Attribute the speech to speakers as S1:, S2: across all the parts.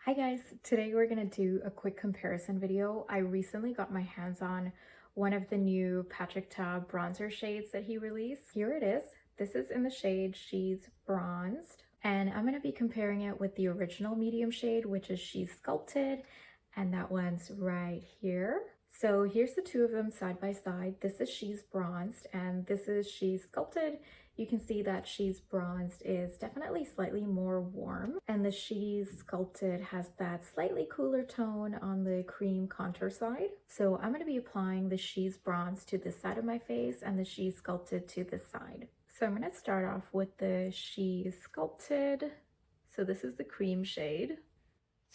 S1: Hi guys, today we're gonna do a quick comparison video. I recently got my hands on one of the new Patrick Ta bronzer shades that he released. Here it is. This is in the shade She's Bronzed, and I'm gonna be comparing it with the original medium shade, which is She's Sculpted, and that one's right here. So here's the two of them side by side. This is She's Bronzed and this is She's Sculpted. You can see that She's Bronzed is definitely slightly more warm, and the She's Sculpted has that slightly cooler tone on the cream contour side. So I'm going to be applying the She's Bronzed to this side of my face and the She's Sculpted to this side. So I'm going to start off with the She's Sculpted. So this is the cream shade.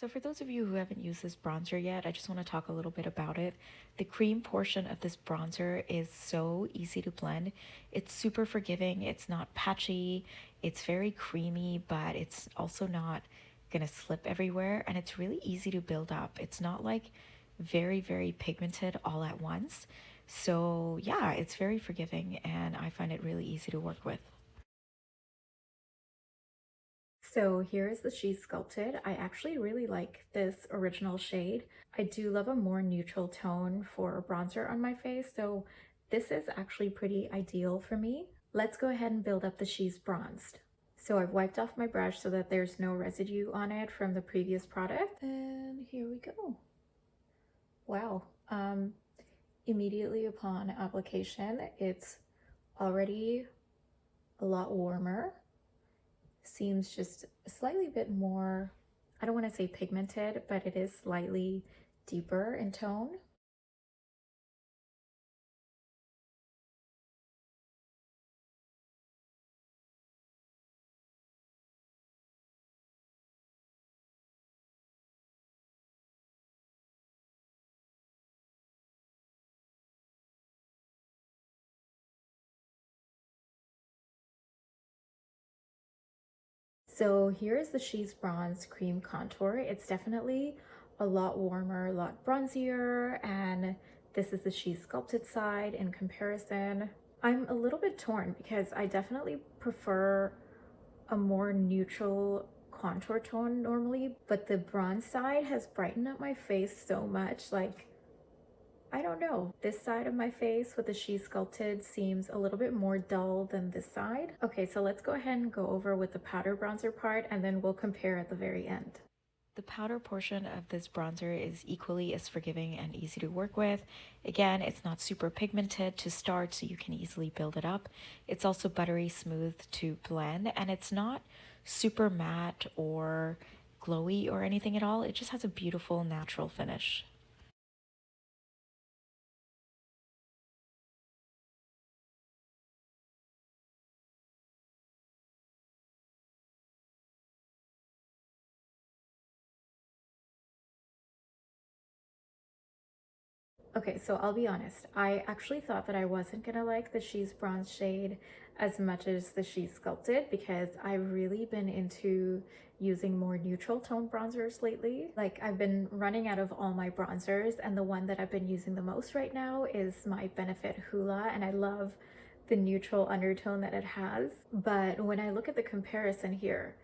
S1: So for those of you who haven't used this bronzer yet, I just want to talk a little bit about it. The cream portion of this bronzer is so easy to blend. It's super forgiving. It's not patchy. It's very creamy, but it's also not going to slip everywhere. And it's really easy to build up. It's not like very pigmented all at once. So yeah, it's very forgiving and I find it really easy to work with. So here is the She's Sculpted. I actually really like this original shade. I do love a more neutral tone for a bronzer on my face, so this is actually pretty ideal for me. Let's go ahead and build up the She's Bronzed. So I've wiped off my brush so that there's no residue on it from the previous product. And here we go. Wow. Immediately upon application, it's already a lot warmer. Seems just a slightly bit more, I don't want to say pigmented, but it is slightly deeper in tone. So here's the She's Bronze Cream Contour. It's definitely a lot warmer, a lot bronzier, and this is the She's Sculpted side in comparison. I'm a little bit torn because I definitely prefer a more neutral contour tone normally, but the bronze side has brightened up my face so much. Like, I don't know. This side of my face with the She's Sculpted seems a little bit more dull than this side. Okay, so let's go ahead and go over with the powder bronzer part and then we'll compare at the very end. The powder portion of this bronzer is equally as forgiving and easy to work with. Again, it's not super pigmented to start, so you can easily build it up. It's also buttery smooth to blend, and it's not super matte or glowy or anything at all. It just has a beautiful natural finish. Okay, so I'll be honest. I actually thought that I wasn't gonna like the She's Bronze shade as much as the She's Sculpted because I've really been into using more neutral tone bronzers lately. Like, I've been running out of all my bronzers, and the one that I've been using the most right now is my Benefit Hoola, and I love the neutral undertone that it has. But when I look at the comparison here,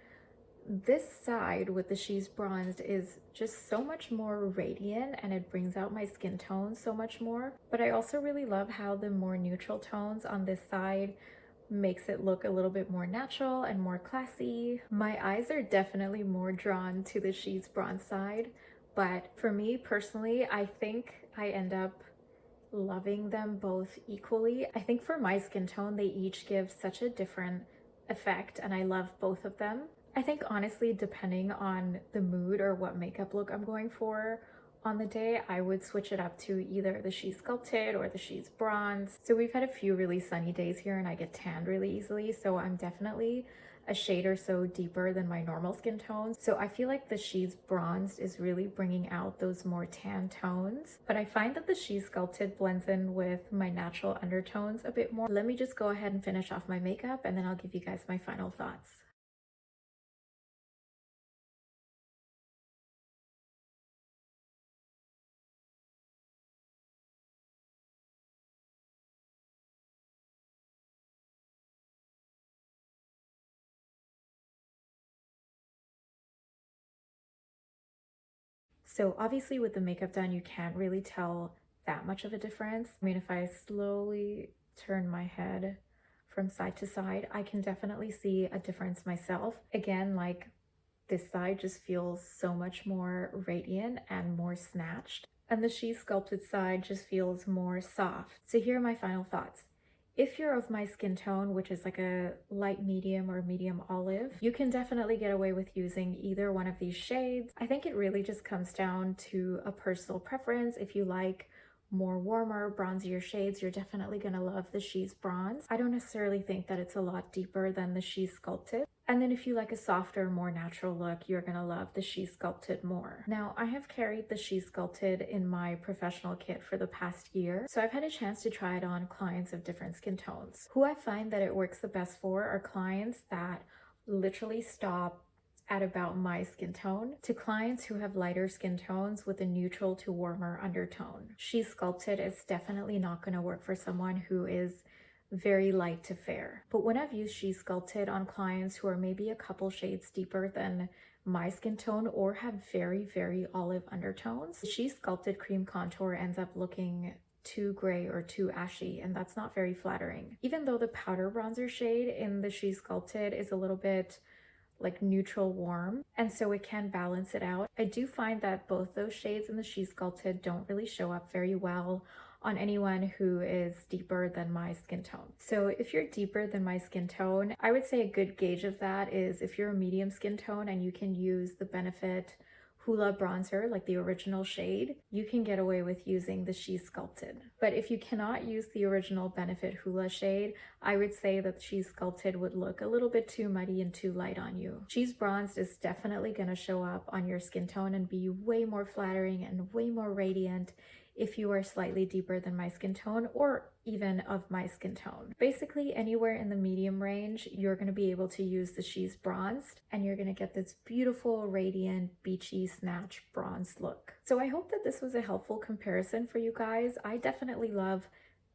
S1: this side with the She's Bronzed is just so much more radiant and it brings out my skin tone so much more. But I also really love how the more neutral tones on this side makes it look a little bit more natural and more classy. My eyes are definitely more drawn to the She's Bronze side, but for me personally, I think I end up loving them both equally. I think for my skin tone, they each give such a different effect and I love both of them. I think honestly, depending on the mood or what makeup look I'm going for on the day, I would switch it up to either the She's Sculpted or the She's Bronze. So we've had a few really sunny days here and I get tanned really easily, so I'm definitely a shade or so deeper than my normal skin tones. So I feel like the She's Bronzed is really bringing out those more tan tones, but I find that the She's Sculpted blends in with my natural undertones a bit more. Let me just go ahead and finish off my makeup and then I'll give you guys my final thoughts. So obviously with the makeup done, you can't really tell that much of a difference. I mean, if I slowly turn my head from side to side, I can definitely see a difference myself. Again, like this side just feels so much more radiant and more snatched, and the She Sculpted side just feels more soft. So here are my final thoughts. If you're of my skin tone, which is like a light medium or medium olive, you can definitely get away with using either one of these shades. I think it really just comes down to a personal preference. If you like more warmer, bronzier shades, you're definitely gonna love the She's Bronze. I don't necessarily think that it's a lot deeper than the She Sculpted. And then if you like a softer, more natural look, you're gonna love the She Sculpted more. Now, I have carried the She Sculpted in my professional kit for the past year, so I've had a chance to try it on clients of different skin tones. Who I find that it works the best for are clients that literally stop at about my skin tone to clients who have lighter skin tones with a neutral to warmer undertone. She Sculpted is definitely not going to work for someone who is very light to fair. But when I've used She Sculpted on clients who are maybe a couple shades deeper than my skin tone or have very olive undertones, the She Sculpted cream contour ends up looking too gray or too ashy, and that's not very flattering. Even though the powder bronzer shade in the She Sculpted is a little bit like neutral warm, and so it can balance it out, I do find that both those shades in the She Sculpted don't really show up very well on anyone who is deeper than my skin tone. So if you're deeper than my skin tone, I would say a good gauge of that is if you're a medium skin tone and you can use the Benefit Hoola bronzer, like the original shade, you can get away with using the She Sculpted. But if you cannot use the original Benefit Hoola shade, I would say that She Sculpted would look a little bit too muddy and too light on you. She's Bronzed is definitely going to show up on your skin tone and be way more flattering and way more radiant if you are slightly deeper than my skin tone or even of my skin tone. Basically, anywhere in the medium range, you're going to be able to use the She's Bronzed and you're going to get this beautiful, radiant, beachy, snatch bronze look. So I hope that this was a helpful comparison for you guys. I definitely love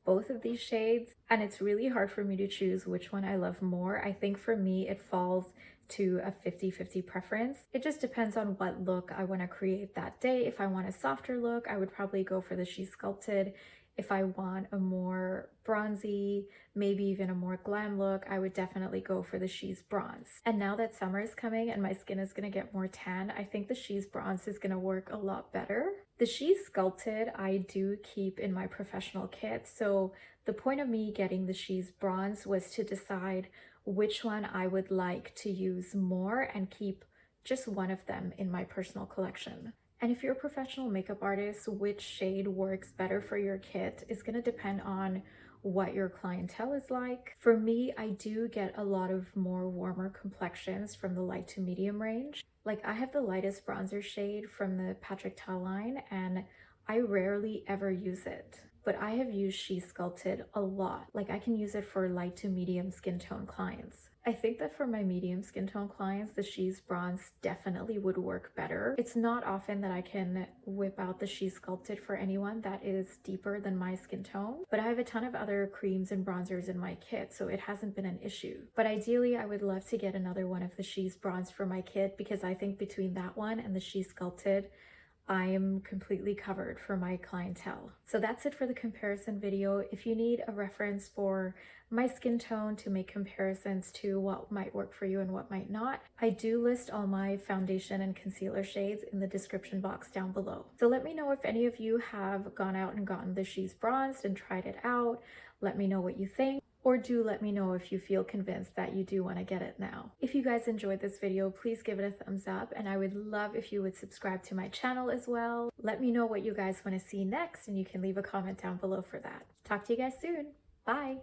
S1: both of these shades, and it's really hard for me to choose which one I love more. I think for me, it falls to a 50-50 preference. It just depends on what look I want to create that day. If I want a softer look, I would probably go for the She Sculpted. If I want a more bronzy, maybe even a more glam look, I would definitely go for the She's Bronze. And now that summer is coming and my skin is going to get more tan, I think the She's Bronze is going to work a lot better. The She Sculpted I do keep in my professional kit, so the point of me getting the She's Bronze was to decide which one I would like to use more and keep just one of them in my personal collection. And if you're a professional makeup artist, which shade works better for your kit is going to depend on what your clientele is like. For me, I do get a lot of more warmer complexions from the light to medium range. Like I have the lightest bronzer shade from the Patrick Ta line and I rarely ever use it. But I have used She Sculpted a lot. Like I can use it for light to medium skin tone clients. I think that for my medium skin tone clients, the She's Bronze definitely would work better. It's not often that I can whip out the She Sculpted for anyone that is deeper than my skin tone, but I have a ton of other creams and bronzers in my kit, so it hasn't been an issue. But ideally, I would love to get another one of the She's Bronze for my kit because I think between that one and the She Sculpted, I am completely covered for my clientele. So that's it for the comparison video. If you need a reference for my skin tone to make comparisons to what might work for you and what might not, I do list all my foundation and concealer shades in the description box down below. So let me know if any of you have gone out and gotten the She's Bronzed and tried it out. Let me know what you think. Or do let me know if you feel convinced that you do want to get it now. If you guys enjoyed this video, please give it a thumbs up, and I would love if you would subscribe to my channel as well. Let me know what you guys want to see next, and you can leave a comment down below for that. Talk to you guys soon. Bye!